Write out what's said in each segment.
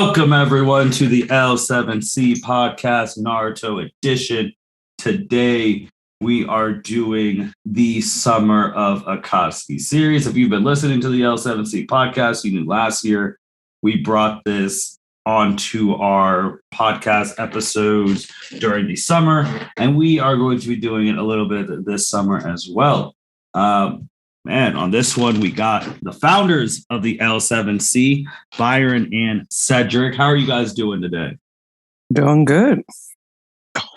Welcome, everyone, to the L7C Podcast Naruto Edition. Today, we are doing the Summer of Akatsuki series. If you've been listening to the L7C Podcast, you knew last year we brought this onto our podcast episodes during the summer, and we are going to be doing it a little bit this summer as well. On this one, we got the founders of the L7C, Byron and Cedric. How are you guys doing today? Doing good.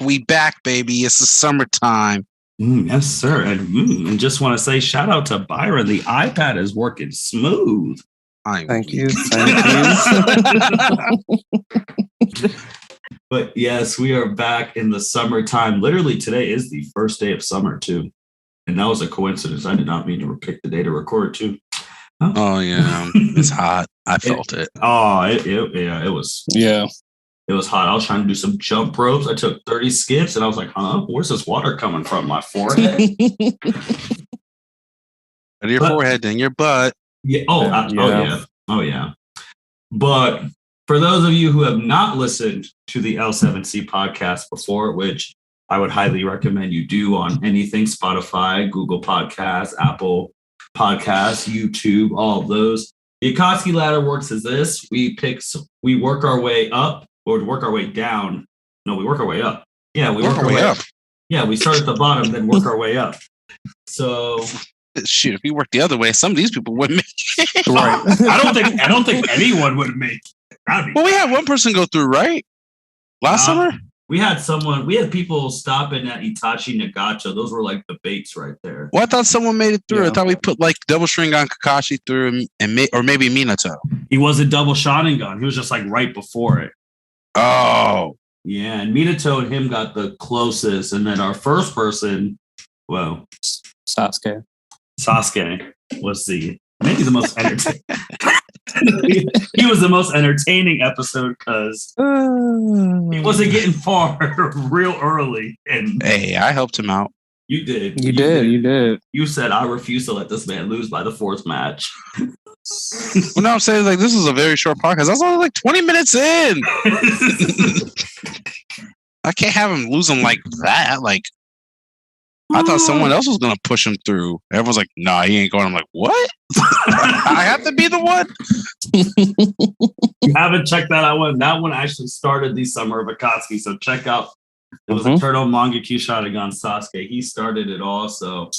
We back, baby. It's the summertime. Yes, sir. And just want to say shout out to Byron. The iPad is working smooth. Thank you. But yes, we are back in the summertime. Literally, today is the first day of summer, too. And that was a coincidence. I did not mean to pick the day to record, too. Oh, yeah. It's hot. I felt it. Oh, it was. Yeah. It was hot. I was trying to do some jump ropes. I took 30 skips, and I was like, where's this water coming from? My forehead? Your forehead, then your butt. Yeah. Oh, yeah. But for those of you who have not listened to the L7C podcast before, which I would highly recommend you do on anything, Spotify, Google Podcasts, Apple Podcasts, YouTube, all of those. The Akatsuki ladder works as this. We work our way up or work our way down. No, we work our way up. Yeah, we work our way up. Yeah, we start at the bottom, then work our way up. So shoot, if we worked the other way, some of these people wouldn't make it. Right. I don't think anyone would make it. Well, we had one person go through, right? Last summer? We had people stopping at Itachi, Nagato. Those were like the baits right there. Well, I thought someone made it through. Yeah. I thought we put like double Sharingan Kakashi through or maybe Minato. He wasn't double Sharingan. He was just like right before it. Oh. Yeah, and Minato and him got the closest. And then our first person, Sasuke was maybe the most entertaining. He was the most entertaining episode because he wasn't getting far real early. And hey, I helped him out. You did. You did. You said, I refuse to let this man lose by the fourth match. Well, no, I'm saying like this is a very short podcast. I was only like 20 minutes in. I can't have him losing like that. Like, I thought someone else was going to push him through. Everyone's like, nah, he ain't going. I'm like, what? I have to be the one? You haven't checked that out one. That one actually started the Summer of Akatsuki. So check out. It was Eternal Mangekyo Sharingan Sasuke. He started it all. So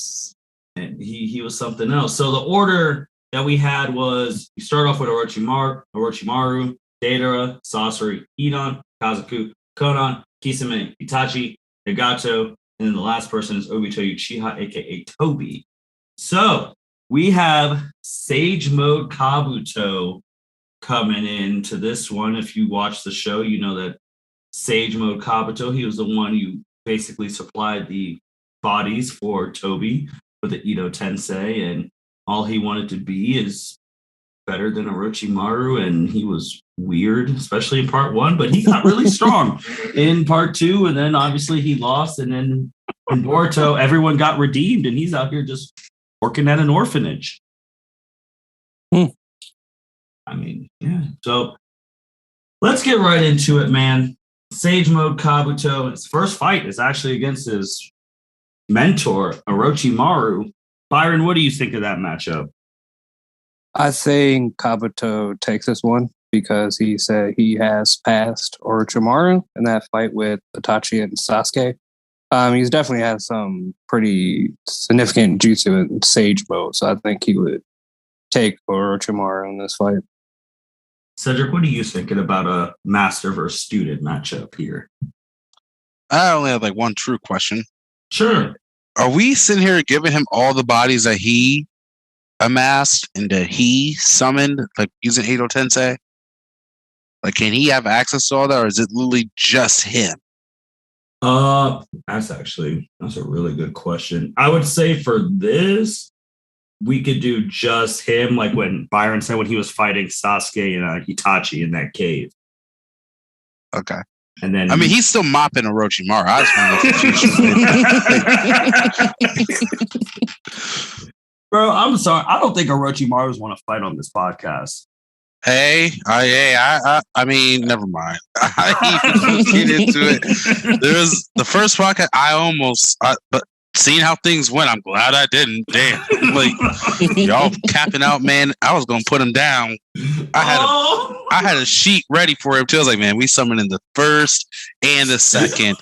and he was something else. So the order that we had was you start off with Orochimaru, Deidara, Sasori, Hidan, Kakuzu, Konan, Kisame, Itachi, Nagato, and then the last person is Obito Uchiha, aka Tobi. So we have Sage Mode Kabuto coming into this one. If you watch the show, you know that Sage Mode Kabuto, he was the one who basically supplied the bodies for Tobi for the Edo Tensei, and all he wanted to be is better than Orochimaru, and he was weird, especially in part 1, but he got really strong in part 2, and then obviously he lost, and then in Boruto, everyone got redeemed, and he's out here just working at an orphanage. I mean, yeah. So let's get right into it, man. Sage Mode Kabuto, his first fight is actually against his mentor, Orochimaru. Byron, what do you think of that matchup? I think Kabuto takes this one because he said he has passed Orochimaru in that fight with Itachi and Sasuke. He's definitely had some pretty significant jutsu in Sage Mode, so I think he would take Orochimaru in this fight. Cedric, what are you thinking about a master versus student matchup here? I only have like one true question. Sure. Are we sitting here giving him all the bodies that he amassed and that he summoned, like using Edo Tensei? Like, can he have access to all that, or is it literally just him? That's a really good question. I would say for this, we could do just him, like when Byron said when he was fighting Sasuke and Itachi in that cave. Okay. And then he's still mopping Orochimaru. I just want to Bro, I'm sorry. I don't think Orochimaru's want to fight on this podcast. I mean, never mind. I get into it. There's the first podcast. But seeing how things went, I'm glad I didn't. Damn, like y'all capping out, man. I was gonna put him down. I had a sheet ready for him too. I was like, man, we summoned in the first and the second.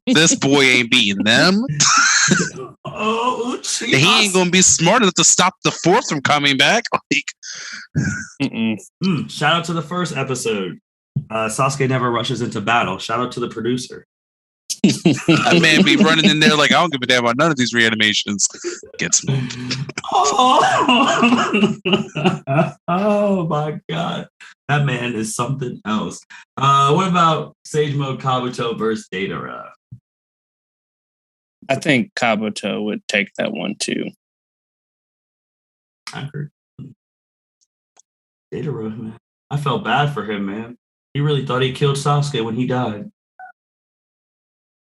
This boy ain't beating them. He ain't gonna be smart enough to stop the fourth from coming back. Shout out to the first episode. Sasuke never rushes into battle. Shout out to the producer. That man be running in there like, I don't give a damn about none of these reanimations. Get smoked. Oh my god. That man is something else. What about Sage Mode Kabuto versus Deidara? I think Kabuto would take that one too. I heard Deidara, man. I felt bad for him, man. He really thought he killed Sasuke when he died.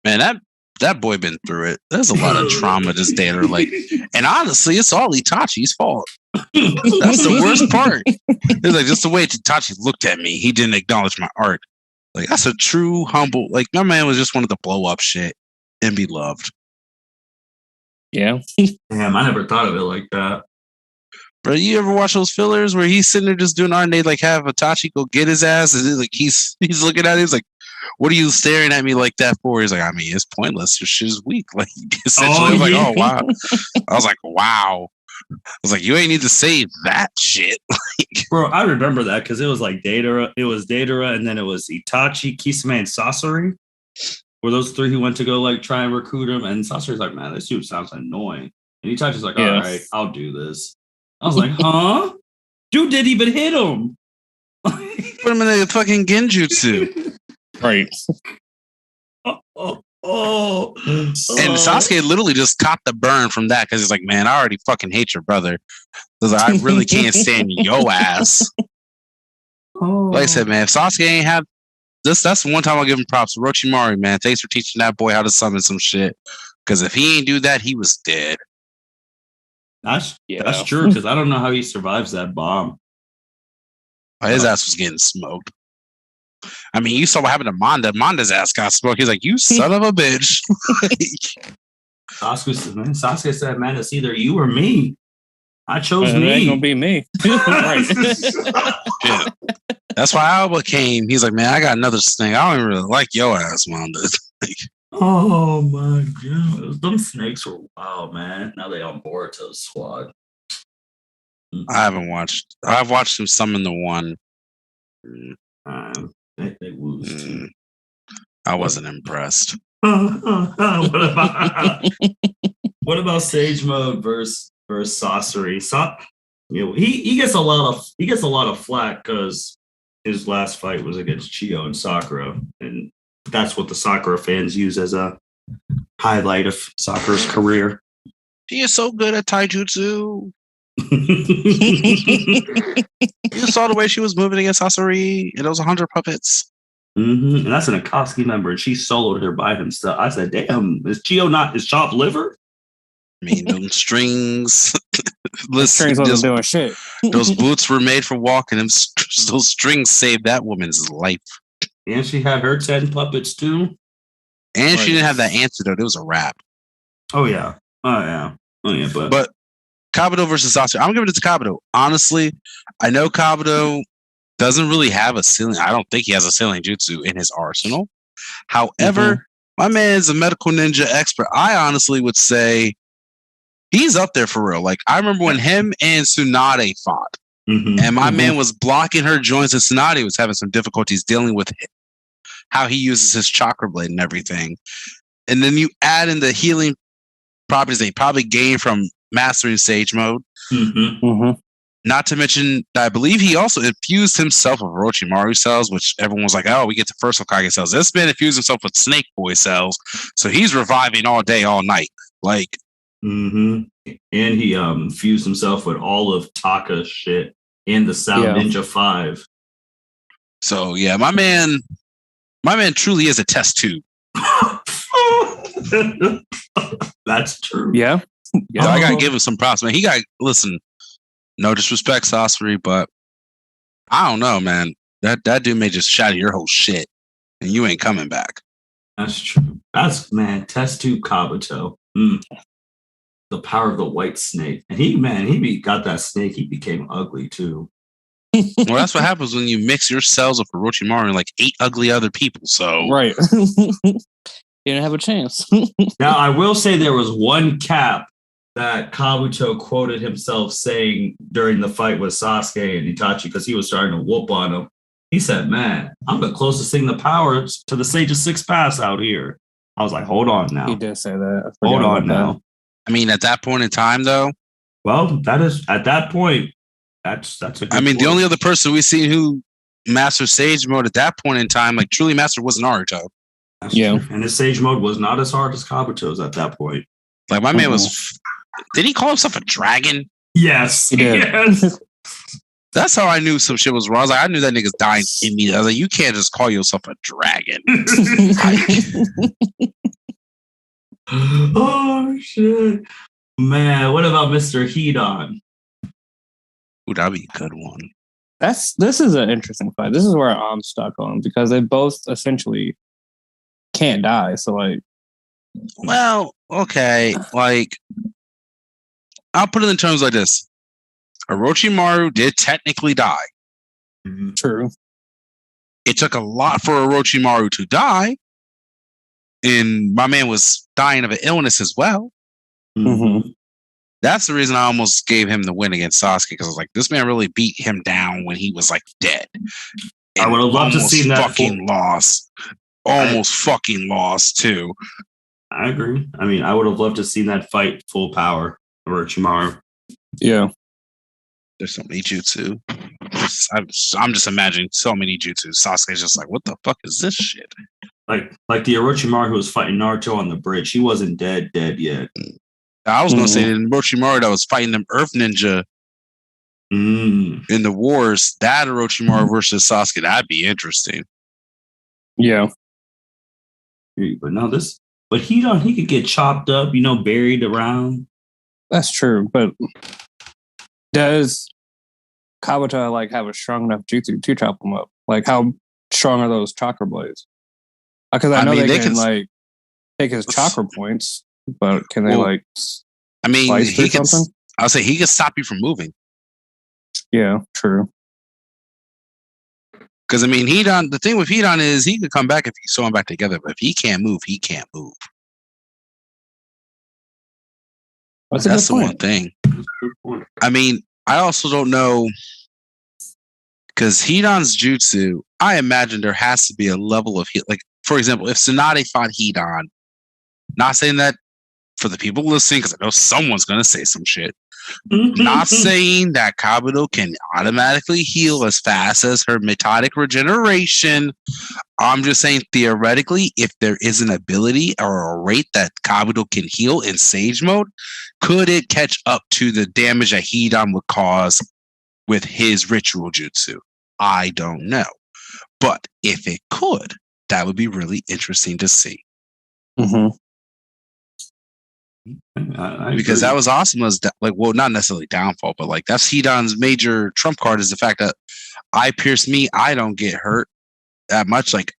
Man, that boy been through it. There's a lot of trauma this Deidara, like, and honestly, it's all Itachi's fault. That's the worst part. It's like just the way Itachi looked at me. He didn't acknowledge my art. Like, that's a true humble. Like, my man was just wanted to blow up shit and be loved. Yeah. Damn, I never thought of it like that. Bro, you ever watch those fillers where he's sitting there just doing art and they like have Itachi go get his ass and like he's looking at it, he's like, what are you staring at me like that for? He's like, I mean, it's pointless. Your shit is weak. Like essentially, I was like, oh wow. I was like, wow. I was like, you ain't need to say that shit. Bro, I remember that because it was like Deidara, and then it was Itachi, Kisame, and Sasori. Were those three who went to go like try and recruit him? And Sasori's like, man, this dude sounds annoying. And Itachi's like, all right, I'll do this. I was like, huh? Dude didn't even hit him. Put him in a fucking genjutsu. Right. And Sasuke literally just caught the burn from that because he's like, man, I already fucking hate your brother. Like, I really can't stand your ass. Like I said, man, if Sasuke ain't have this, that's the one time I'll give him props. Orochimaru, man, thanks for teaching that boy how to summon some shit. Because if he ain't do that, he was dead. That's true, because I don't know how he survives that bomb. His ass was getting smoked. I mean, you saw what happened to Manda. Manda's ass got smoked. He's like, you son of a bitch. Sasuke said, man, it's either you or me. I chose me. It ain't gonna be me. Right. Yeah. That's why Alba came. He's like, man, I got another thing. I don't even really like your ass, Manda. Oh my god. Them snakes were wild, man. Now they on board to the squad. I haven't watched. I've watched him summon the one. They woozed. I wasn't impressed. What about Sage Mode versus Sasori? He gets a lot of flack because his last fight was against Chiyo and Sakura, and that's what the Sakura fans use as a highlight of Sakura's career. He is so good at taijutsu. You saw the way she was moving against Sasori, and it was 100 puppets. And that's an Akatsuki member, and she soloed her by himself. I said, damn, is Chiyo not his chopped liver? I mean, those strings. Strings wasn't doing shit. Those boots were made for walking. Those strings saved that woman's life. And she had her 10 puppets too. And she didn't have that antidote. It was a wrap. Oh yeah. But Kabuto versus Sasori. I'm giving it to Kabuto. Honestly, I know Kabuto doesn't really have a ceiling. I don't think he has a ceiling jutsu in his arsenal. However, my man is a medical ninja expert. I honestly would say he's up there for real. Like, I remember when him and Tsunade fought, and my man was blocking her joints, and Tsunade was having some difficulties dealing with how he uses his chakra blade and everything. And then you add in the healing properties that he probably gained from mastering Sage Mode. Not to mention, I believe he also infused himself with Orochimaru cells, which everyone was like, oh, we get the first Hokage cells. This man infused himself with Snake Boy cells. So he's reviving all day, all night. Like, and he fused himself with all of Taka's shit and the Sound Ninja 5. So yeah, my man truly is a test tube. That's true. Yeah. So I gotta give him some props, man. Listen, no disrespect, Sasori, but I don't know, man. That dude may just shatter your whole shit, and you ain't coming back. That's true. That's man. Test tube Kabuto. The power of the white snake, and he got that snake. He became ugly too. Well, that's what happens when you mix your cells with Orochimaru and like 8 ugly other people. So right, you didn't have a chance. Now, I will say there was one cap that Kabuto quoted himself saying during the fight with Sasuke and Itachi because he was starting to whoop on him. He said, "Man, I'm the closest thing to power to the Sage's 6 pass out here." I was like, "Hold on now." He did say that. Hold on now. I mean, at that point in time, though. Well, that is at that point. That's a good point. The only other person we've seen who mastered Sage Mode at that point in time, like truly mastered, was Naruto. That's true. And his Sage Mode was not as hard as Kabuto's at that point. Like my man was. Did he call himself a dragon? Yes, he did. Yes. That's how I knew some shit was wrong. I was like, I knew that nigga's dying in me. I was like, you can't just call yourself a dragon. Oh shit, man! What about Mr. Hidan? Ooh, that'd be a good one. This is an interesting fight. This is where I'm stuck on because they both essentially can't die. So like, well, okay, like I'll put it in terms like this: Orochimaru did technically die. True. It took a lot for Orochimaru to die, and my man was dying of an illness as well. Mm-hmm. That's the reason I almost gave him the win against Sasuke because I was like, this man really beat him down when he was like dead. I would have loved to see that fucking lost. Almost fucking lost too. I agree. I mean, I would have loved to see that fight full power Orochimaru. Yeah. There's so many jutsu. I'm just imagining so many jutsu. Sasuke's just like, what the fuck is this shit? Like the Orochimaru who was fighting Naruto on the bridge. He wasn't dead yet. I was gonna say that Orochimaru that was fighting them Earth Ninja in the wars. That Orochimaru versus Sasuke, that'd be interesting. Yeah. But no, he could get chopped up, buried around. That's true, but does Kabuto like have a strong enough jutsu to chop them up? Like, how strong are those chakra blades? Because I know they can like take his chakra points, but can they like? I mean, he can. I'll say he can stop you from moving. Yeah, true. Because I mean, Hidan. The thing with Hidan is he could come back if you sew him back together, but if he can't move, he can't move. That's the one thing. I mean, I also don't know because Hidan's jutsu. I imagine there has to be a level of like, for example, if Tsunade fought Hidan, not saying that for the people listening, because I know someone's gonna say some shit. Not saying that Kabuto can automatically heal as fast as her methodic regeneration. I'm just saying theoretically, if there is an ability or a rate that Kabuto can heal in Sage Mode, could it catch up to the damage that Hidan would cause with his ritual jutsu? I don't know. But if it could, that would be really interesting to see. Mm-hmm. Because that was awesome as not necessarily downfall, but like that's Hidan's major trump card is the fact that I pierce me, I don't get hurt that much. Like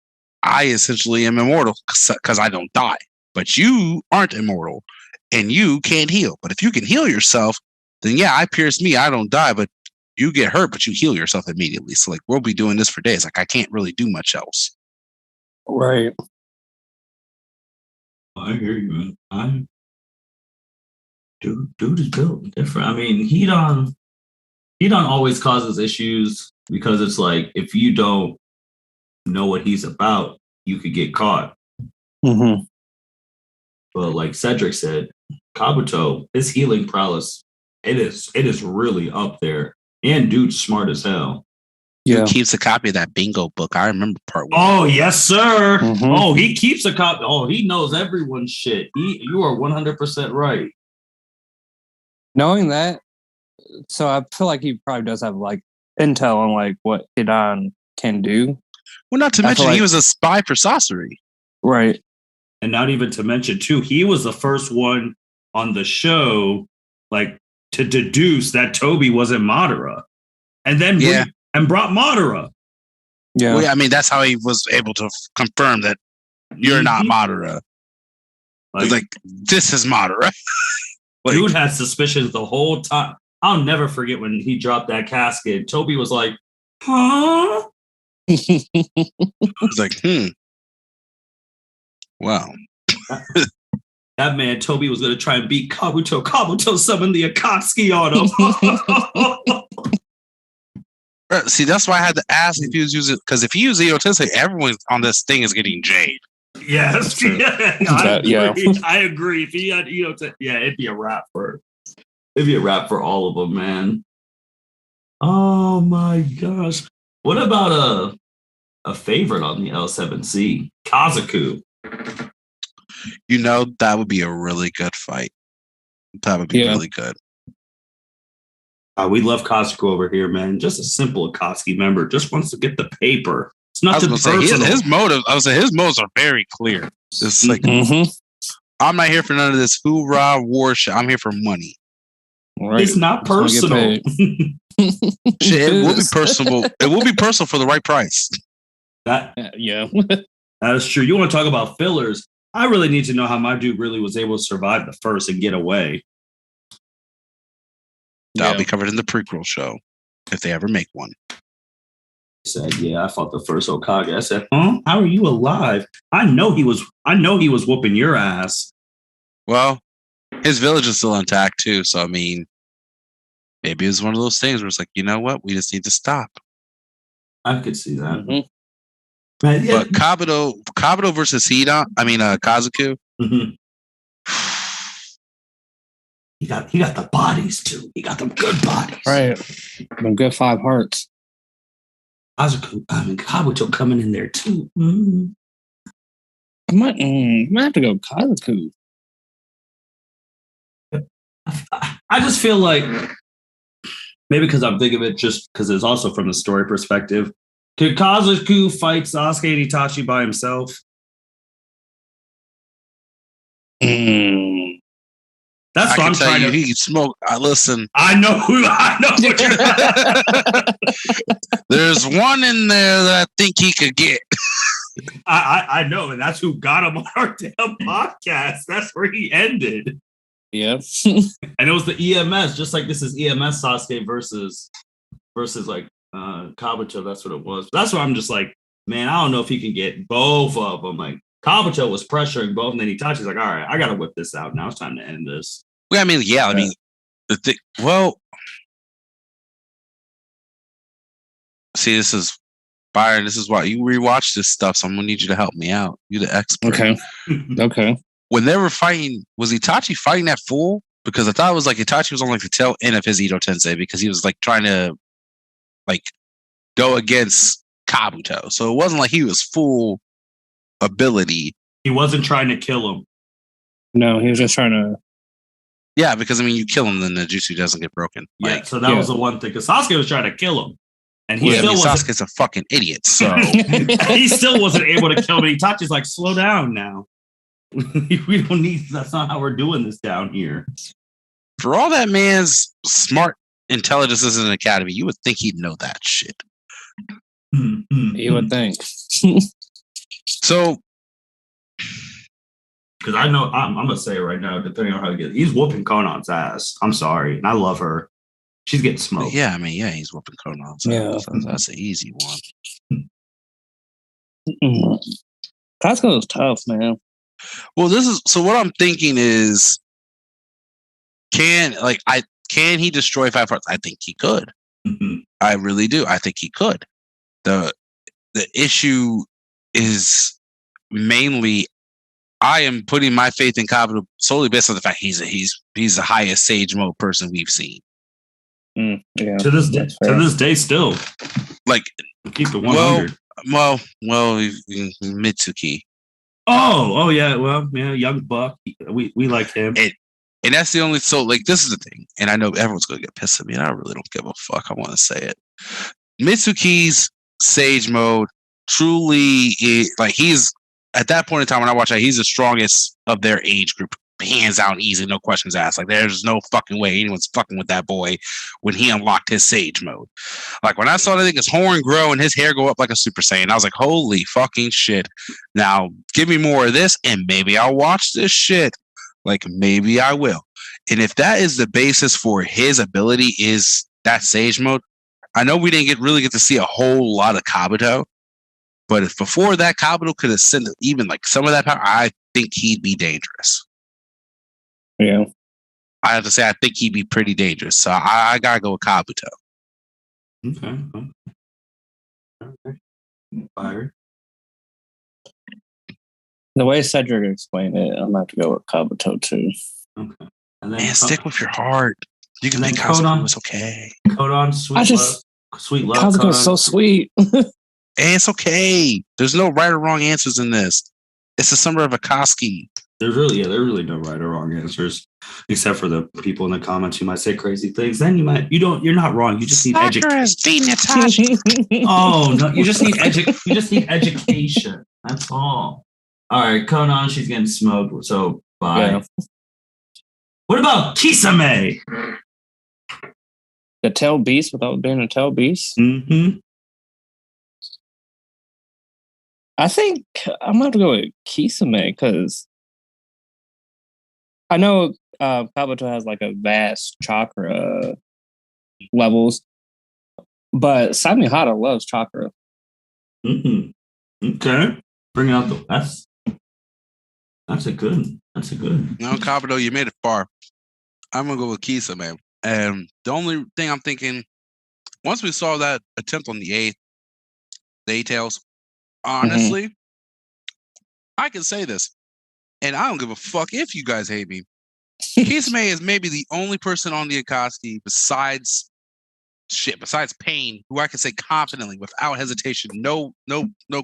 I essentially am immortal because I don't die, but you aren't immortal and you can't heal. But if you can heal yourself, then yeah, I pierce me, I don't die, but you get hurt, but you heal yourself immediately. So like we'll be doing this for days. Like I can't really do much else. Right. I hear you, man. Dude is built different. I mean, Hidan always causes issues because it's like if you don't know what he's about, you could get caught. Mm-hmm. But like Cedric said, Kabuto, his healing prowess, it is really up there. And dude's smart as hell. Yeah. He keeps a copy of that bingo book. I remember part 1. Oh, yes, sir. Mm-hmm. Oh, he keeps a copy. Oh, he knows everyone's shit. You are 100% right. Knowing that, so I feel like he probably does have like intel on like what Hidan can do. Well, not to mention he was a spy for Sasori. Right. And not even to mention too, he was the first one on the show like to deduce that Tobi wasn't Madara. And then and brought Madara. Yeah. Well, I mean, that's how he was able to confirm that you're not Madara. Like this is Madara. Dude had suspicions the whole time. I'll never forget when he dropped that casket. Tobi was like, huh? It's like, wow. That man, Tobi, was going to try and beat Kabuto. Kabuto summoned the Akatsuki on him. See, that's why I had to ask if he was using, because if he used Edo Tensei, everyone on this thing is getting Jade. Yes. Yeah. I agree. If he had Edo Tensei, it'd be a wrap for all of them, man. Oh my gosh. What about a favorite on the L7C? Kazuku. You know, that would be a really good fight. That would be really good. We love Kazuku over here, man. Just a simple Akatsuki member. Just wants to get the paper. It's nothing personal. His motive. I was saying his motives are very clear. It's like I'm not here for none of this hoorah war shit. I'm here for money. Right. It's not personal. Shit, it will be personal. It will be personal for the right price. That is true. You want to talk about fillers? I really need to know how my dude really was able to survive the first and get away. That'll be covered in the prequel show if they ever make one. He said, I fought the first Hokage. I said, huh? How are you alive? I know he was whooping your ass. Well, his village is still intact too, so I mean, maybe it's one of those things where it's like, you know what? We just need to stop. I could see that. Mm-hmm. But Kabuto versus Hidan, Kazuku. Mm-hmm. He got the bodies too. He got them good bodies. Right. Them good 5 hearts. Kabuto coming in there too. Mm-hmm. I might have to go Kazuku. I just feel like maybe because I'm thinking of it just because it's also from the story perspective. Could Kazuku fight Sasuke and Itachi by himself? That's what I'm trying to. He can smoke. Listen. I know. What There's one in there that I think he could get. I know, and that's who got him on our damn podcast. That's where he ended. Yep. And it was the EMS, just like this is EMS Sasuke versus like Kabuto. That's what it was. That's why I'm just like, man, I don't know if he can get both of them. Like Kabuto was pressuring both, and then Itachi's like, all right, I gotta whip this out. Now it's time to end this. Well, the thing. Well, see, this is Byron. This is why you rewatch this stuff. So I'm gonna need you to help me out. You're the expert. Okay. When they were fighting, was Itachi fighting that fool? Because I thought it was like Itachi was on like the tail end of his Edo Tensei because he was like trying to like go against Kabuto. So it wasn't like he was full ability. He wasn't trying to kill him. No, he was just trying to. Yeah, because you kill him, then the jutsu doesn't get broken. Yeah, so that was the one thing. Because Sasuke was trying to kill him. And he Sasuke's a fucking idiot. So he still wasn't able to kill him. Itachi's like, slow down now. We don't need. That's not how we're doing this down here. For all that man's smart intelligence is in an academy, you would think he'd know that shit. You would think. So, because I know I'm gonna say it right now, depending on how he gets, he's whooping Konan's ass. I'm sorry, and I love her. She's getting smoked. Yeah, he's whooping Konan's ass. That's an easy one. Costco's tough, man. Well, what I'm thinking is, can he destroy 5 hearts? I think he could. Mm-hmm. I really do. I think he could. The issue is mainly I am putting my faith in Kabuto solely based on the fact he's the highest Sage Mode person we've seen. Yeah. To this day, still like keep the 100. Well, Mitsuki. Oh yeah. Well, yeah, young buck. We like him. And that's the only. So like this is the thing, and I know everyone's gonna get pissed at me, and I really don't give a fuck. I want to say it. Mitsuki's Sage Mode truly is like he's at that point in time when I watch that he's the strongest of their age group. hands down easy, no questions asked. Like there's no fucking way anyone's fucking with that boy when he unlocked his Sage Mode. Like when I saw that thing, his horn grow and his hair go up like a Super Saiyan, I was like, holy fucking shit. Now give me more of this and maybe I'll watch this shit. Like maybe I will. And if that is the basis for his ability is that Sage Mode, I know we didn't really get to see a whole lot of Kabuto, but if before that Kabuto could have sent even like some of that power, I think he'd be dangerous. Yeah. I have to say, I think he'd be pretty dangerous. So I gotta go with Kabuto. Okay. Byron. The way Cedric explained it, I'm gonna have to go with Kabuto too. Okay. And then Man, stick with your heart. You can make Kabuto. It's okay. Konan, sweet love. Kabuto's so sweet. And it's okay. There's no right or wrong answers in this. It's the summer of Akatsuki. There's really no right or wrong answers, except for the people in the comments who might say crazy things. Then you're not wrong. You just need education. Oh no, you just need education. That's all. All right, Konan, she's getting smoked. So bye. Yeah. What about Kisame? The tail beast without being a tail beast? Mm-hmm. I think I'm going to go with Kisame because I know Kabuto has like a vast chakra levels, but Samihara loves chakra. Mm-hmm. Okay. Bring out the best. That's a good. No, Kabuto, you made it far. I'm going to go with Kisame. And the only thing I'm thinking, once we saw that attempt on the A-Tails, honestly, I can say this, and I don't give a fuck if you guys hate me. Kisame is maybe the only person on the Akatsuki besides Pain, who I can say confidently, without hesitation, no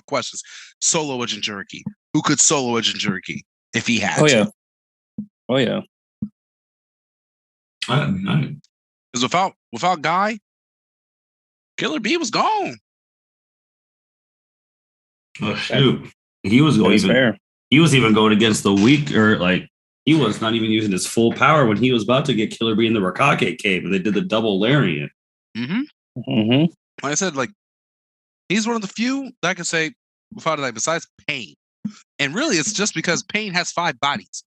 questions, solo a Jinchuriki. Who could solo a Jinchuriki if he had to? Oh yeah. Because without Guy, Killer B was gone. Oh shoot! He was even going against the weak, or like he was not even using his full power when he was about to get Killer B in the Raikage cave, and they did the double lariat. Like I said, like he's one of the few that I can say without like besides Pain, and really it's just because Pain has 5 bodies.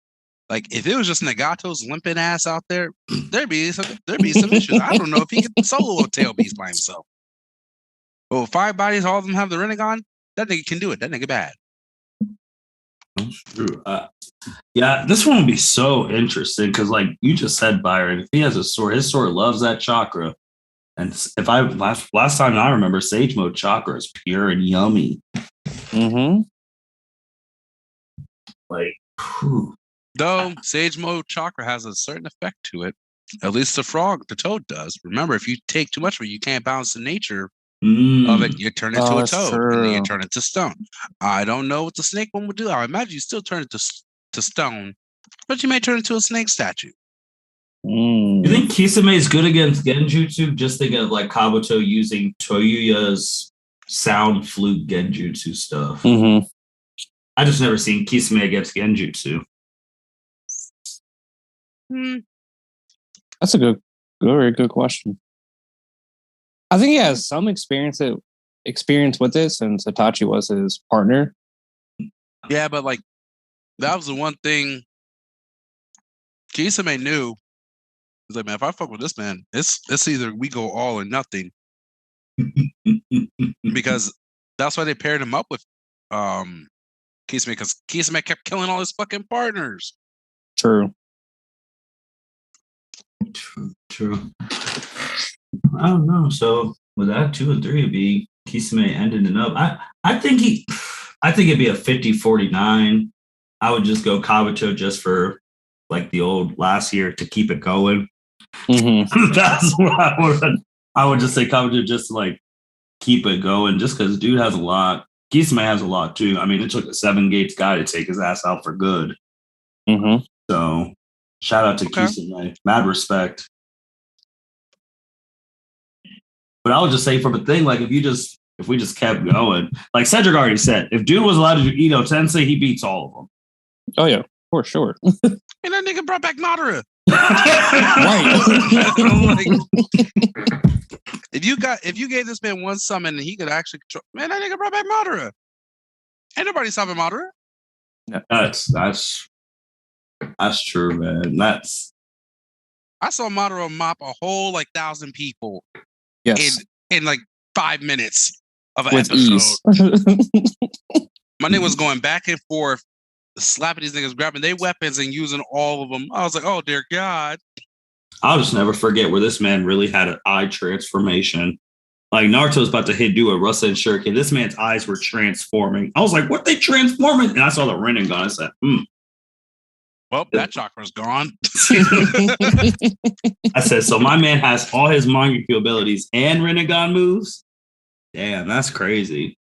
Like if it was just Nagato's limping ass out there, there'd be some issues. I don't know if he could solo a tail beast by himself. But with 5 bodies, all of them have the Rinnegan. That nigga can do it. That nigga bad. That's true. Yeah, this one would be so interesting because, like you just said, Byron, if he has a sword, his sword loves that chakra. And if last time I remember, Sage Mode chakra is pure and yummy. Like, whew. Though Sage Mode chakra has a certain effect to it. At least the toad does. Remember, if you take too much of it, you can't balance the nature of it. You turn into a toad, and then you turn into stone. I don't know what the snake one would do. I imagine you still turn it to stone, but you may turn into a snake statue. You think Kisame is good against Genjutsu? Just think of like Kabuto using Toyuya's sound flute Genjutsu stuff. I just never seen Kisame against Genjutsu. That's a very good question. I think he has some experience with it since Itachi was his partner. Yeah, but like that was the one thing Kisame knew. He's like, man, if I fuck with this man, it's either we go all or nothing. Because that's why they paired him up with Kisame, because Kisame kept killing all his fucking partners. True. I don't know. So with that, 2 and 3 would be Kisame ending it up. I think it'd be a 50-49. I would just go Kabuto just for like the old last year to keep it going. That's what I would just say Kabuto just to like keep it going, just because dude has a lot. Kisame has a lot too. I mean, it took a 7 gates guy to take his ass out for good. So shout out to Kisame. Mad respect. But I would just say from a thing, like if we just kept going, like Cedric already said, if dude was allowed to do Ito Tensei, he beats all of them. Oh yeah, for sure. And that nigga brought back Madara. If you gave this man one summon and he could actually control, man, that nigga brought back Madara. Ain't nobody stopping Madara. That's true, man. I saw Madara mop a whole 1,000 people in 5 minutes of an with episode. ease. My nigga was going back and forth, slapping these niggas, grabbing their weapons and using all of them. I was like, oh dear God. I'll just never forget where this man really had an eye transformation. Like Naruto's about to do a Rasen Shuriken. This man's eyes were transforming. I was like, what they transforming? And I saw the Rinnegan. I said, Well, that chakra's gone. I said, so my man has all his Mangekyo abilities and Rinnegan moves? Damn, that's crazy.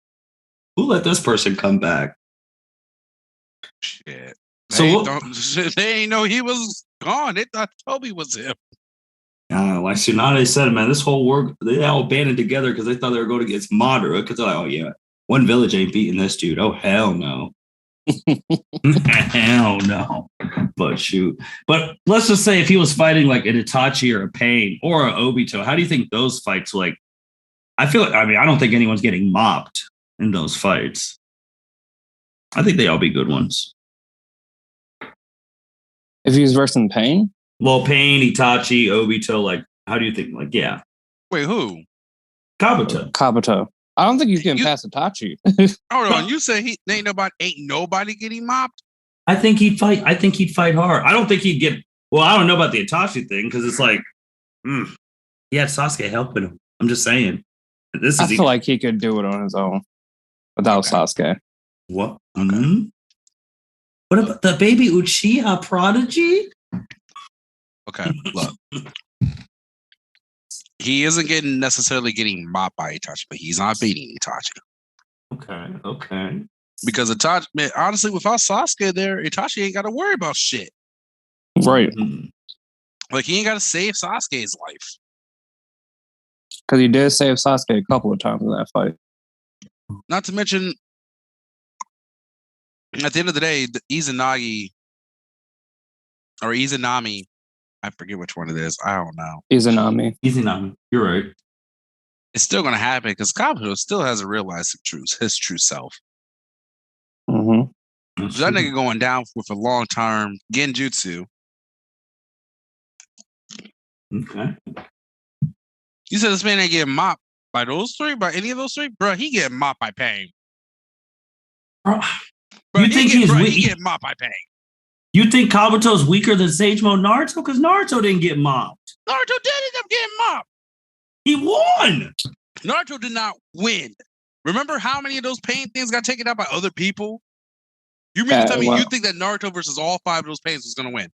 Who let this person come back? Shit. So they ain't know he was gone. They thought Tobi was him. Like Tsunade said, man, this whole work, they all banded together because they thought they were going against Madara. Because they're like, oh, yeah, one village ain't beating this dude. Oh, hell no. Hell no. But shoot. But let's just say if he was fighting like an Itachi or a Pain or an Obito, how do you think those fights I don't think anyone's getting mopped in those fights. I think they all be good ones. If he was versing Pain? Well, Pain, Itachi, Obito, how do you think? Yeah. Wait, who? Kabuto. I don't think he's getting past Itachi. Hold on, you say ain't nobody getting mopped? I think he'd fight hard. I don't think he'd get. Well, I don't know about the Itachi thing because it's he had Sasuke helping him. I'm just saying. I feel like he could do it on his own without Sasuke. What? Mm-hmm. What about the baby Uchiha prodigy? Okay, look. He isn't necessarily getting mopped by Itachi, but he's not beating Itachi. Okay. Because Itachi, man, honestly, without Sasuke there, Itachi ain't got to worry about shit. Right. He ain't got to save Sasuke's life. Because he did save Sasuke a couple of times in that fight. Not to mention, at the end of the day, the Izanagi or Izanami, I forget which one it is. I don't know. Izanami. You're right. It's still going to happen because Kabuto still hasn't realized his true self. Mm-hmm. That nigga going down with a long-term genjutsu. Okay. You said this man ain't getting mopped by those three? By any of those three? Bro, he getting mopped by Pain. Bro, you think he's weak? He getting mopped by Pain. You think Kabuto's weaker than Sage Mode Naruto? Because Naruto didn't get mopped. Naruto did end up getting mopped. He won. Naruto did not win. Remember how many of those Pain things got taken out by other people? You mean to tell me you think that Naruto versus all 5 of those Pains was going to win?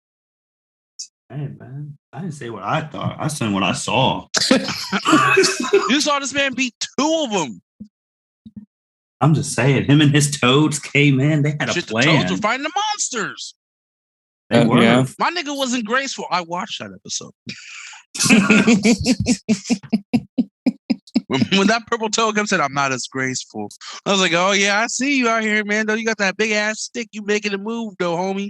Hey, man. I didn't say what I thought. I said what I saw. You saw this man beat 2 of them. I'm just saying, him and his toads came in. They had a plan. The toads were fighting the monsters. They were. Yeah. My nigga wasn't graceful. I watched that episode. when that purple toad comes in, I'm not as graceful. I was like, oh yeah, I see you out here, man. Though you got that big ass stick, you making a move, though, homie.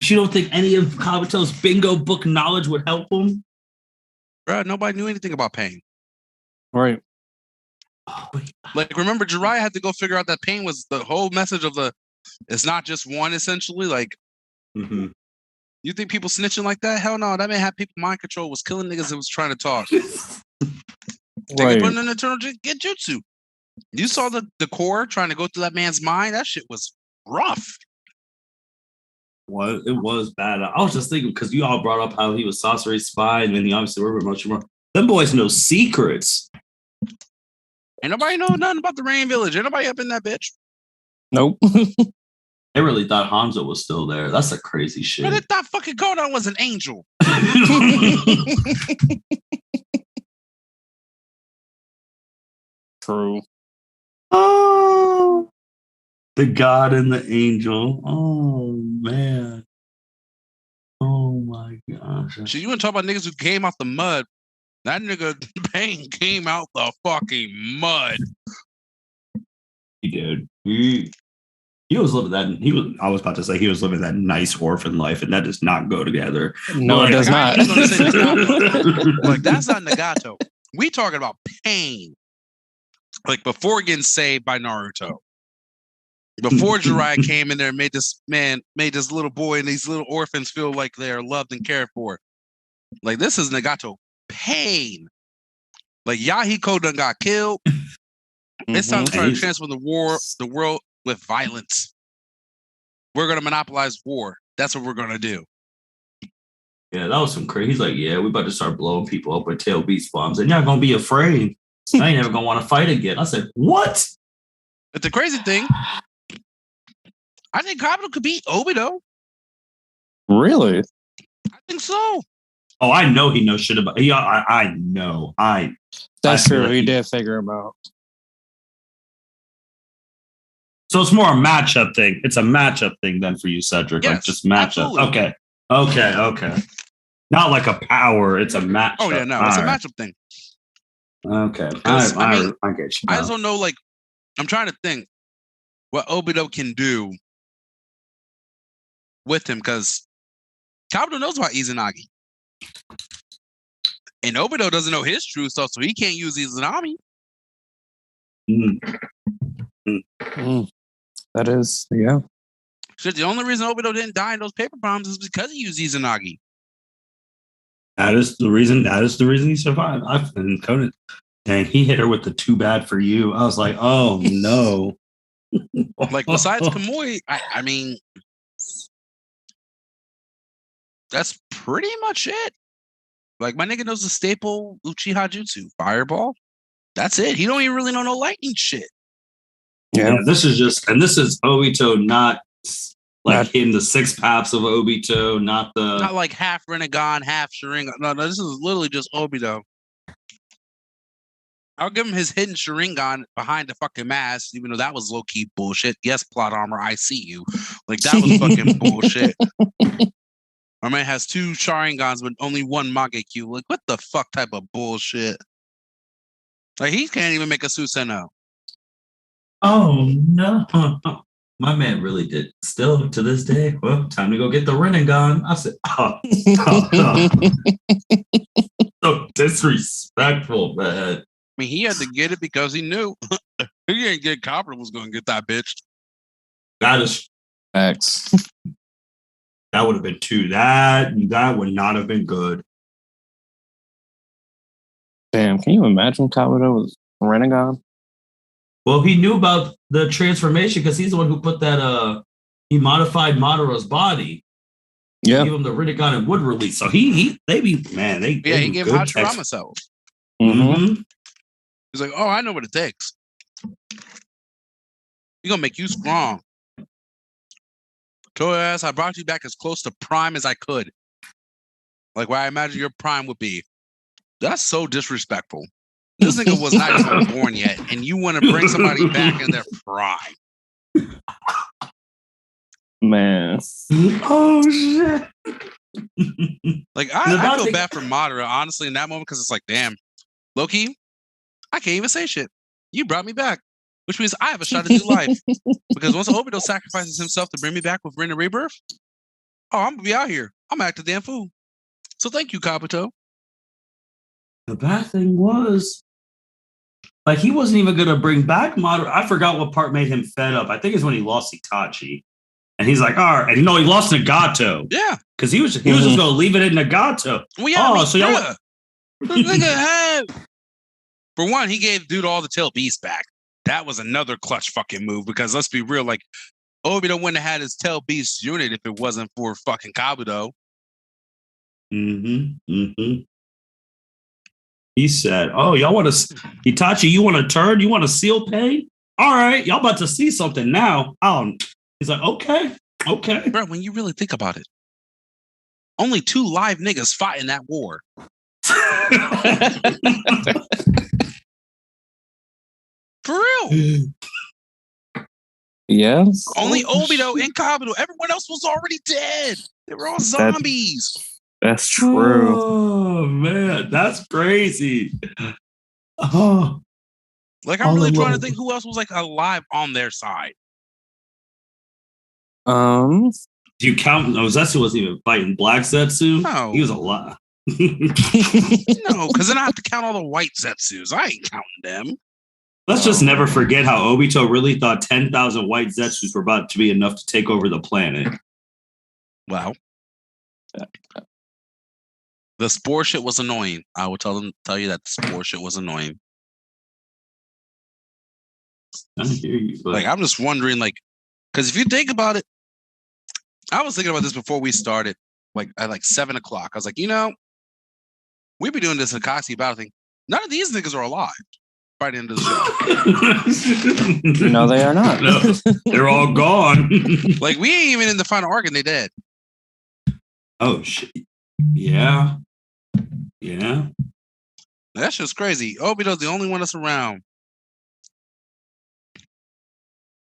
You don't think any of Kabuto's bingo book knowledge would help him? Bro, nobody knew anything about Pain. Right. Remember, Jiraiya had to go figure out that Pain was the whole message of it's not just one, essentially. You think people snitching like that? Hell no. That man had people mind control, was killing niggas that was trying to talk. They put in an eternal genjutsu. You saw the core trying to go through that man's mind? That shit was rough. Well, it was bad. I was just thinking, because you all brought up how he was Sasori's spy, and then he obviously worked with Orochimaru. Them boys know secrets. Ain't nobody know nothing about the Rain Village. Ain't nobody up in that bitch. Nope. They really thought Hanzo was still there. That's a crazy shit. But they thought fucking Konan was an angel. True. Oh, the god and the angel. Oh, man. Oh, my gosh. So you want to talk about niggas who came out the mud? That nigga Pain came out the fucking mud. He did. He was living that. I was about to say he was living that nice orphan life, and that does not go together. No, it does not. Like that's not Nagato. We talking about pain. Like before getting saved by Naruto. Before Jiraiya came in there and made this little boy and these little orphans feel like they're loved and cared for. Like this is Nagato pain. Like Yahiko done got killed. It's time to try to transform the world with violence. We're gonna monopolize war. That's what we're gonna do. Yeah, that was some crazy. He's like, yeah, we about to start blowing people up with tail beast bombs, and you're not gonna be afraid. I ain't never gonna want to fight again. I said, what? But the crazy thing, I think Kabuto could beat Obito. Really? I think so. Oh, I know he knows shit about. I know. That's true. He did figure him out. So it's more a matchup thing. It's a matchup thing then for you, Cedric. Yes, like just matchup. Absolutely. Okay. Not like a power. It's a matchup. Oh yeah, no, it's a matchup thing. Okay. I get you. I just don't know. Like, I'm trying to think what Obito can do with him because Kabuto knows about Izanagi. And Obito doesn't know his true self, so he can't use Izanami. That is, yeah. Shit, the only reason Obito didn't die in those paper bombs is because he used Izanagi. That is the reason he survived. And Konan, dang, he hit her with the too bad for you. I was like, oh no. Like besides Kamui, I mean, that's pretty much it. Like my nigga knows the staple Uchiha Jutsu, Fireball. That's it. He don't even really know no lightning shit. Yeah, this is Obito, not like in the six paths of Obito, not like half Rinnegan, half Sharingan. No, this is literally just Obito. I'll give him his hidden Sharingan behind the fucking mask, even though that was low-key bullshit. Yes, plot armor, I see you. Like that was fucking bullshit. My man has two Sharingans but only one Mangekyo. Like what the fuck type of bullshit? Like he can't even make a Susanoo. Oh no. My man really did. Still to this day, well, time to go get the Rinnegan. I said, so disrespectful, man. I mean, he had to get it because he knew he ain't get Copper was going to get that bitch. That is X. That would have been two. That would not have been good. Damn, can you imagine Kabuto with Rinnegan? Well, he knew about the transformation because he's the one who put that. He modified Madora's body. Yeah, gave him the Rinnegan and wood release. So he gave him Hachirama cells. Mm-hmm. He's like, oh, I know what it takes. He's gonna make you strong. Told your ass I brought you back as close to prime as I could. Like where I imagine your prime would be. That's so disrespectful. This nigga was not even born yet, and you want to bring somebody back in their prime. Man. Oh shit. Like I feel bad for Madara, honestly, in that moment, because it's like, damn, Loki, I can't even say shit. You brought me back. Which means I have a shot at new life. Because once Obito sacrifices himself to bring me back with Rin and Rebirth, I'm gonna be out here. I'm gonna act a damn fool. So thank you, Kabuto. The bad thing was, like, he wasn't even gonna bring back Madara. I forgot what part made him fed up. I think it's when he lost Itachi. And he's like, all right, and he lost Nagato. Yeah. Because he was just gonna leave it in Nagato. Well, yeah, so y'all for one, he gave dude all the tail beasts back. That was another clutch fucking move because let's be real, like Obito wouldn't have had his tail beast unit if it wasn't for fucking Kabuto. He said, oh, y'all want to Itachi, you want to turn? You want to seal pain? All right, y'all about to see something now. He's like, okay. Bro, when you really think about it, only 2 live niggas fought in that war. For real. Yes. Only Obito and Kabuto. Everyone else was already dead. They were all zombies. That's true. Oh, man. That's crazy. Oh. Like, I'm really trying to think who else was, like, alive on their side. Um, Do you count? No, Zetsu wasn't even fighting Black Zetsu. No. He was a lot. No, because then I have to count all the white Zetsus. I ain't counting them. Let's just never forget how Obito really thought 10,000 white Zetsus were about to be enough to take over the planet. Wow. The spore shit was annoying. I will tell you that the spore shit was annoying. I hear you, but Like, I'm just wondering, like, because if you think about it, I was thinking about this before we started, like at like 7 o'clock. I was like, we be doing this Akatsuki battle thing. None of these niggas are alive by the end of the show. no, they are not. No, they're all gone. Like, we ain't even in the final arc and they dead. Oh shit! Yeah. That's just crazy. Obito's the only one that's around.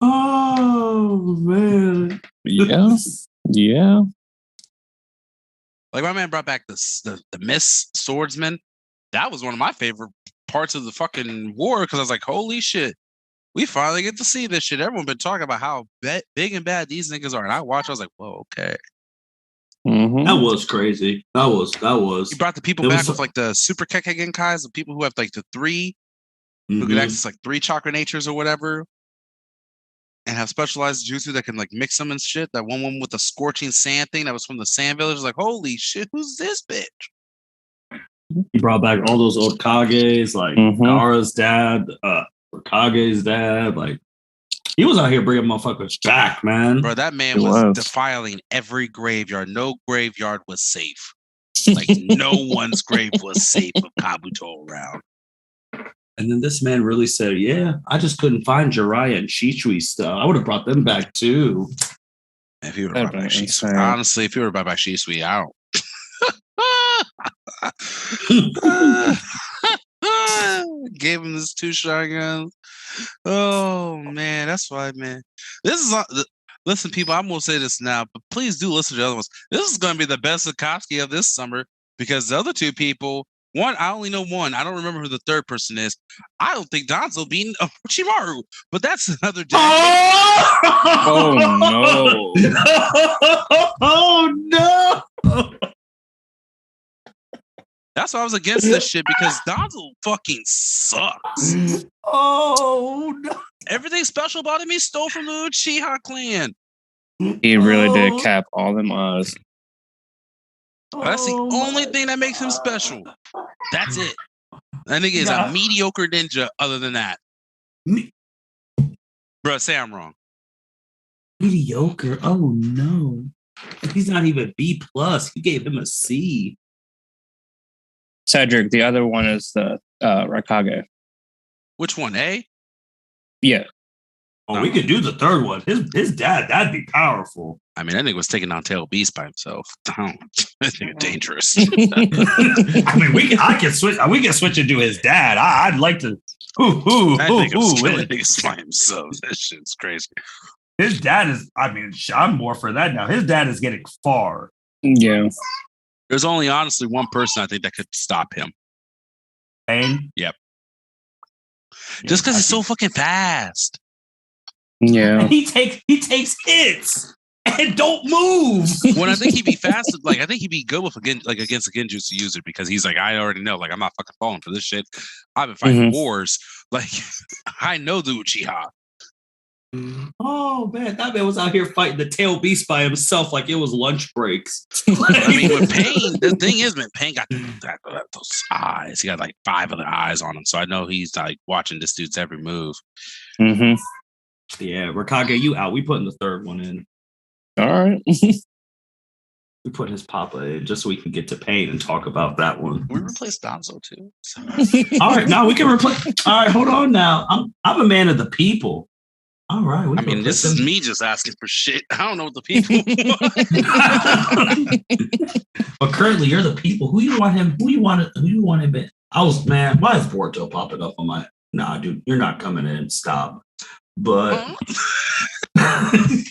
Oh man. Yeah. Like, my man brought back the Miss Swordsman. That was one of my favorite parts of the fucking war because I was like, holy shit. We finally get to see this shit. Everyone been talking about how big and bad these niggas are. And I watched, I was like, whoa, okay. Mm-hmm. That was crazy. That was. He brought the people back with like the super Kekkei, the people who have like the 3, who could access like 3 chakra natures or whatever. And have specialized jutsu that can like mix them and shit. That one with the scorching sand thing that was from the Sand Village. Like, holy shit, who's this bitch? He brought back all those old Kages, like Nara's dad, Kage's dad. Like, he was out here bringing motherfuckers back, man. Bro, that man was defiling every graveyard. No graveyard was safe. Like, no one's grave was safe with Kabuto around. And then this man really said, yeah, I just couldn't find Jiraiya and Shishui stuff. I would have brought them back too. If you would have brought back Shisui. Honestly, if you would have brought back Shisui, I don't. Gave him this 2 shotguns. Oh, man. That's why, man. This is... Listen, people, I'm going to say this now, but please do listen to the other ones. This is going to be the best Akatsuki of this summer because the other 2 people... One, I only know one. I don't remember who the third person is. I don't think Danzo beat Orochimaru, but that's another day. Oh no! Oh no! That's why I was against this shit because Danzo fucking sucks. Oh no! Everything special about him he stole from the Uchiha clan. He really did cap all them eyes. That's the only thing that makes him special. That's it. That nigga is a mediocre ninja other than that. Bro, say I'm wrong. Mediocre? Oh no. He's not even B+. You gave him a C. Cedric, the other one is the Raikage. Which one, A? Yeah. Oh, we could do the third one. His dad, that'd be powerful. I mean, that nigga was taking on Tail Beast by himself. That nigga dangerous. I mean, we can switch it to his dad. I'd like to. That nigga was killing niggas by himself. That shit's crazy. His dad is. I mean, I'm more for that now. His dad is getting far. Yeah. There's only honestly one person I think that could stop him. Pain. Yep. Just because he's so fucking fast. Yeah. And he takes hits and don't move. When I think he'd be fast, like I think he'd be good with against a Genjutsu user because he's like, I already know, like I'm not fucking falling for this shit. I've been fighting wars. Like I know the Uchiha. Oh man, that man was out here fighting the tail beast by himself like it was lunch breaks. I mean, with Pain, the thing is, man, Pain got those eyes. He got like 5 other eyes on him, so I know he's like watching this dude's every move. Mm-hmm. Yeah, Raikage, you out. We putting the third one in. All right. We put his papa in just so we can get to Pain and talk about that one. We replaced Danzo too. All right, now we can replace. All right, hold on now. I'm a man of the people. All right. I mean, this is me just asking for shit. I don't know what the people want. But currently, you're the people. Who you want him? Who you want him in? Why is Boruto popping up on my? Nah, dude, you're not coming in. Stop. But I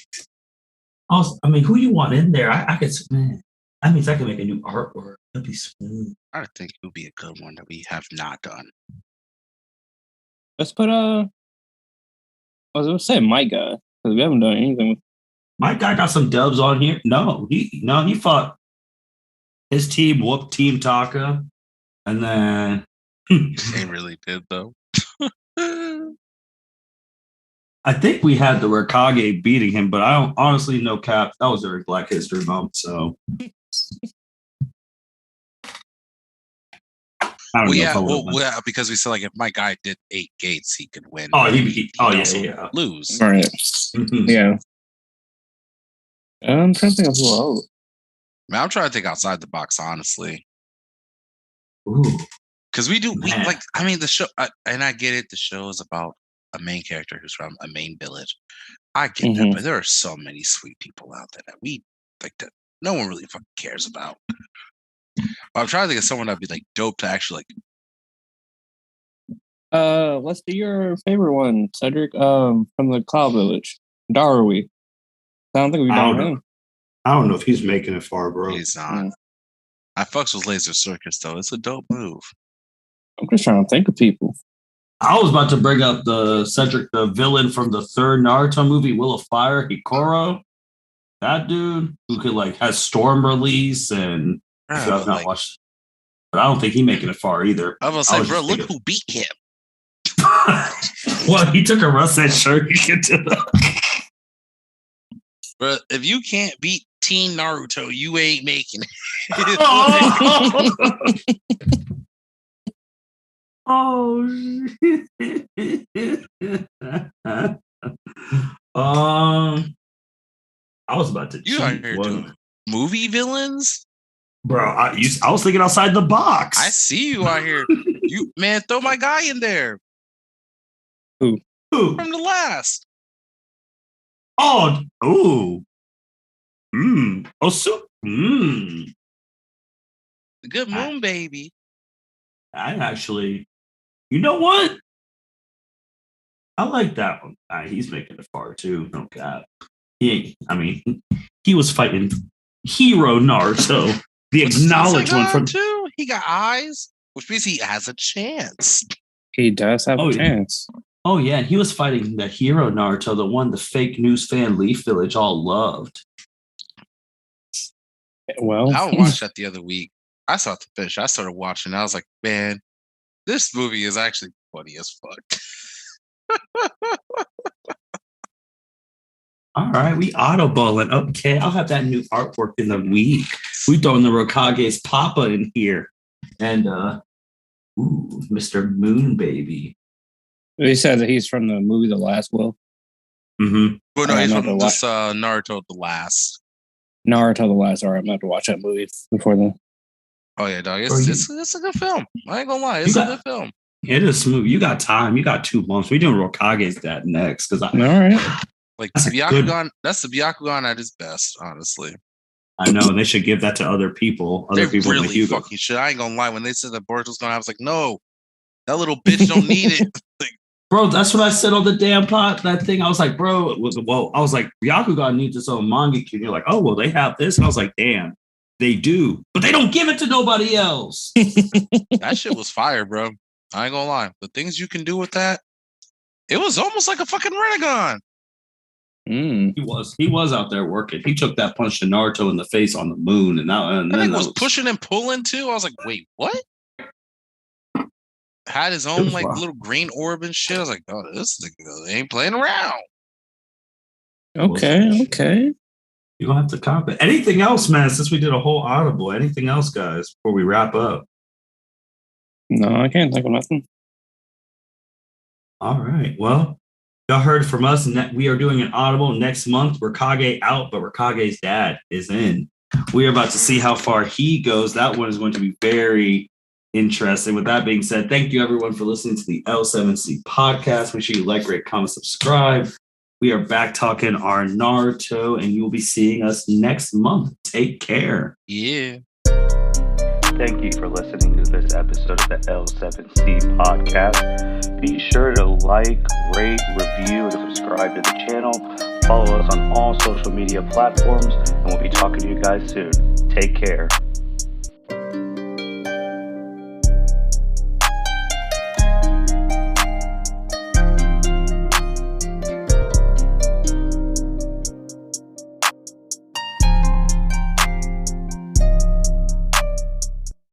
mean, who you want in there? I could, man. That means I can make a new artwork. That'd be smooth. I think it would be a good one that we have not done. Let's put I was gonna say my guy because we haven't done anything with my guy got some dubs on here. No, he fought his team, whooped Team Taka, and then They really did though. I think we had the Raikage beating him, but I don't honestly no cap. That was during Black History Month, so I don't know. Yeah, because we said like if my guy did 8 gates, he could win. Oh, he yeah. Lose. Right. Yeah. I'm trying to think of who else. Man, I'm trying to think outside the box, honestly. Ooh. Because we like, I mean, the show, and I get it, the show is about a main character who's from a main village. I get that, but there are so many sweet people out there that we like that no one really fucking cares about. I'm trying to think of someone that'd be like dope to actually like. Let's do your favorite one, Cedric. From the Cloud Village, Darui. I don't think we've done him. I don't know if he's making it far, bro. He's not. I fucks with Laser Circus though. It's a dope move. I'm just trying to think of people. I was about to bring up the Cedric, the villain from the third Naruto movie, Will of Fire, Hikoro. That dude who could like has storm release and if you have not watched, but I don't think he's making it far either. I was gonna say, bro, look who beat him. Well, he took a Russet shirt. You can do that. Bro, if you can't beat Teen Naruto, you ain't making it. Oh shit. I was about to cheat. Movie villains? Bro, I was thinking outside the box. I see you out here. You man, throw my guy in there. Who? From the last. Oh, ooh. Oh, so. The good moon, baby. I actually, you know what? I like that one. He's making it far too. No cap. He was fighting Hero Naruto, the acknowledged one from too. He got eyes, which means he has a chance. He does have a chance. Oh yeah, and he was fighting the Hero Naruto, the one the fake news fan Leaf Village all loved. Well, I watched that the other week. I saw the finish. I started watching. I was like, man, this movie is actually funny as fuck. All right, we autoballing. Okay, I'll have that new artwork in the week. We throwing the Rokage's Papa in here. And Mr. Moon Baby. He said that he's from the movie The Last Will. Mm-hmm. Well, no, he's from this Naruto The Last. Naruto The Last. All right, I'm going to have to watch that movie before then. Oh, yeah, dog. It's a good film. I ain't going to lie. It's a good film. It is smooth. You got time. You got 2 months. We're doing Rokage's that next. All right. Like, that's the Byakugan at his best, honestly. I know. They should give that to other people. Other people really fucking should. I ain't going to lie. When they said that Boruto's going to, I was like, no. That little bitch don't need it. Like, bro, that's what I said on the damn pot. That thing, I was like, bro, I was like, Byakugan needs its own manga. And you're like, oh, well, they have this. And I was like, damn, they do. But they don't give it to nobody else. That shit was fire, bro. I ain't gonna lie. The things you can do with that, it was almost like a fucking Renegon. He was out there working. He took that punch to Naruto in the face on the moon. And then was pushing and pulling too. I was like, wait, what? Had his own like little green orb and shit. I was like, oh, this nigga ain't playing around. Okay. You're gonna have to copy. Anything else, man, since we did a whole audible? Anything else, guys, before we wrap up? No, I can't think of nothing. All right. Well, y'all heard from us. We are doing an audible next month. Raikage out, but Rakage's dad is in. We are about to see how far he goes. That one is going to be very interesting. With that being said, thank you everyone for listening to the L7C podcast. Make sure you like, rate, comment, subscribe. We are back talking our Naruto, and you will be seeing us next month. Take care. Yeah. Thank you for listening to this episode of the L7C podcast. Be sure to like, rate, review, and subscribe to the channel. Follow us on all social media platforms, and we'll be talking to you guys soon. Take care.